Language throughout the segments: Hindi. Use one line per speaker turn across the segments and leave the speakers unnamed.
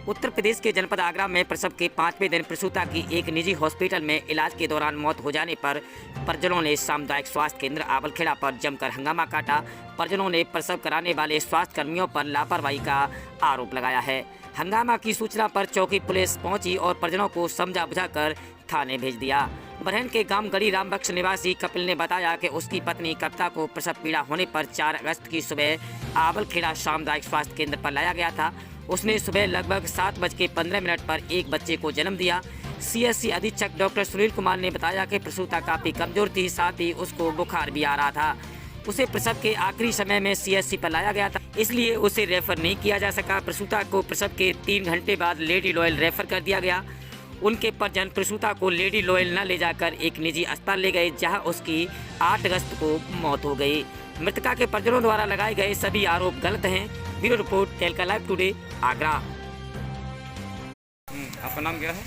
उत्तर प्रदेश के जनपद आगरा में प्रसव के 5वें दिन प्रसूता की एक निजी हॉस्पिटल में इलाज के दौरान मौत हो जाने पर परिजनों ने सामुदायिक स्वास्थ्य केंद्र आवलखेड़ा पर जमकर हंगामा काटा। परिजनों ने प्रसव कराने वाले स्वास्थ्य कर्मियों पर लापरवाही का आरोप लगाया है। हंगामा की सूचना पर चौकी पुलिस पहुंची और परिजनों को समझा बुझाकर थाने भेज दिया। बरहन के गांव गढ़ी रामबख्श निवासी कपिल ने बताया कि उसकी पत्नी कविता को प्रसव पीड़ा होने पर 4 अगस्त की सुबह आवलखेड़ा सामुदायिक स्वास्थ्य केंद्र पर लाया गया था। उसने सुबह लगभग 7:15 पर एक बच्चे को जन्म दिया। CSC अधीक्षक डॉक्टर सुनील कुमार ने बताया कि प्रसूता काफ़ी कमजोर थी, साथ ही उसको बुखार भी आ रहा था। उसे प्रसव के आखिरी समय में CSC पर लाया गया था, इसलिए उसे रेफर नहीं किया जा सका। प्रसूता को प्रसव के 3 घंटे बाद लेडी लॉयल रेफर कर दिया गया। उनके परिजन प्रसूता को लेडी लॉयल न ले जाकर एक निजी अस्पताल ले गए, जहां उसकी 8 अगस्त को मौत हो गई। मृतका के परिजनों द्वारा लगाए गए सभी आरोप गलत हैं। ब्यूरो रिपोर्ट तहलका लाइव टुडे आगरा।
आपका नाम क्या है?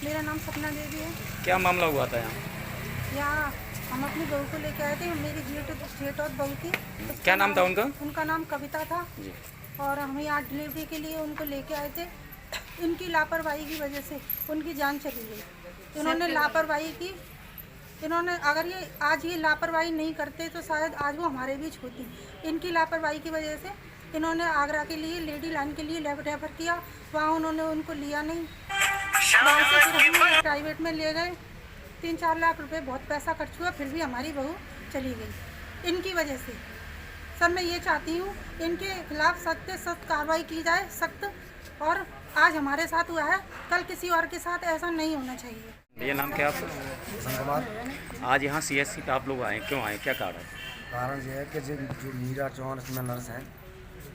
मेरा नाम सपना देवी है।
क्या मामला हुआ था
यहाँ हम अपनी बहू को लेके आए थे। मेरी जेठ और बहू थी।
क्या नाम था उनका?
उनका नाम कविता था और हम यहाँ डिलीवरी के लिए उनको लेके आए थे। इनकी लापरवाही की वजह से उनकी जान चली गई। इन्होंने लापरवाही की। इन्होंने अगर आज ये लापरवाही नहीं करते तो शायद आज वो हमारे बीच होती। इनकी लापरवाही की वजह से इन्होंने आगरा के लिए लेडी लाइन के लिए रेफर किया। वहाँ उन्होंने उनको लिया नहीं। वहाँ से फिर हमें प्राइवेट में ले गए। 3-4 लाख रुपए बहुत पैसा खर्च हुआ, फिर भी हमारी बहू चली गई इनकी वजह से। सर मैं ये चाहती हूँ इनके खिलाफ सख्त से सख्त कार्रवाई की जाए, सख्त। और आज हमारे साथ हुआ है, कल किसी और के साथ ऐसा नहीं होना चाहिए।
भैया नाम क्या आपका?
किशन कुमार।
आज यहाँ CSC पे आप लोग आए, क्यों आए, क्या कारण?
कारण ये है कि जो मीरा चौहान इसमें नर्स हैं,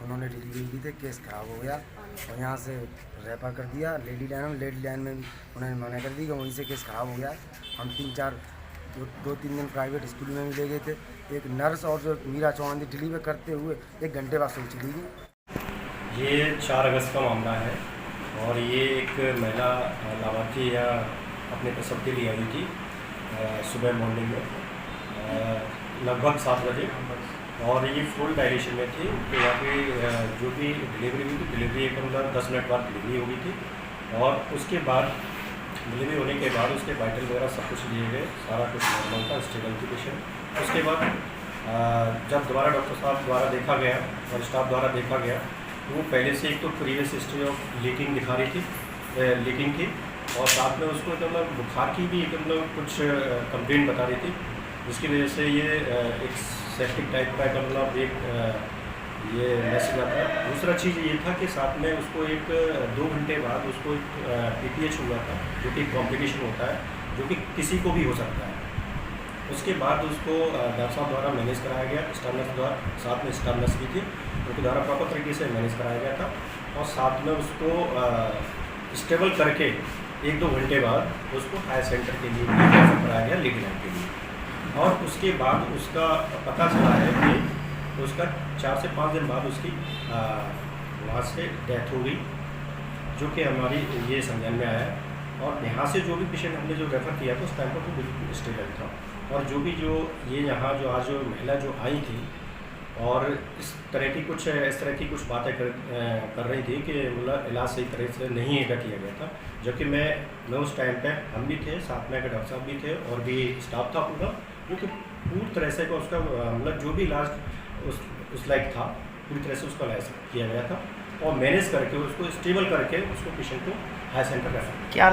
उन्होंने डिलीवरी की थी, केस खराब हो गया और यहाँ से रेफर कर दिया लेडी लाइन में भी उन्होंने मना कर दी कि वहीं से केस खराब हो गया। हम 2-3 दिन प्राइवेट स्कूल में भी ले गए थे। एक नर्स और जो मीरा चौहान थी डिलीवरी करते हुए 1 घंटे बाद सोच चली गई।
ये 4 अगस्त का मामला है और ये एक महिला लाभार्थी या अपने प्रसव के लिए आई थी सुबह मॉर्निंग में लगभग 7 बजे और ये फुल डायलेशन में थी। तो यहाँ पे जो भी डिलीवरी हुई थी, डिलीवरी एक 10 मिनट बाद डिलीवरी हो गई थी और उसके बाद डिलीवरी होने के बाद उसके वाइटल वगैरह सब कुछ लिए गए, सारा कुछ नॉर्मल था, स्टेबल थी पेशेंट। उसके बाद जब दोबारा डॉक्टर साहब द्वारा देखा गया और स्टाफ द्वारा देखा गया तो वो पहले से एक तो प्रीवियस हिस्ट्री ऑफ लीकिंग दिखा रही थी, लीकिंग की, और साथ में उसको मतलब बुखार की भी मतलब कुछ कंप्लेंट बता रही थी, जिसकी वजह से ये एक सेप्टिक टाइप का मतलब एक ये मैसेज आता है। दूसरा चीज़ ये था कि साथ में उसको एक 2 घंटे बाद उसको एक PPH हुआ था, जो कि कॉम्प्लिकेशन होता है, जो कि किसी को भी हो सकता है। उसके बाद उसको डॉक्टर साहब द्वारा मैनेज कराया गया, स्टाफ नर्स द्वारा, साथ में स्टाफ नर्स भी थी, उनके द्वारा प्रॉपर तरीके से मैनेज कराया गया था और साथ में उसको स्टेबल करके 1-2 घंटे बाद उसको हायर सेंटर के लिए रेफर कराया गया, लेडी लाइन के लिए। और उसके बाद उसका पता चला है कि उसका 4 से 5 दिन बाद उसकी वहाँ से डेथ हो गई, जो कि हमारी ये संज्ञान में आया। और यहाँ से जो भी पेशेंट हमने जो रेफ़र किया था उस टाइम पर वो बिल्कुल स्टेबल था। और जो भी जो ये यहाँ जो आज जो महिला जो आई थी और इस तरह की कुछ बातें कर रही थी कि मतलब इलाज सही तरह से नहीं किया गया था, जबकि मैं उस टाइम पे हम भी थे, साथ में डॉक्टर साहब भी थे और भी स्टाफ था पूरा, जो कि पूरी तरह से उसका मतलब जो भी इलाज उस लायक था पूरी तरह से उसका इलाज किया गया था और मैनेज करके उसको स्टेबल करके उसको पेशेंट को हाई सेंटर रेफर किया।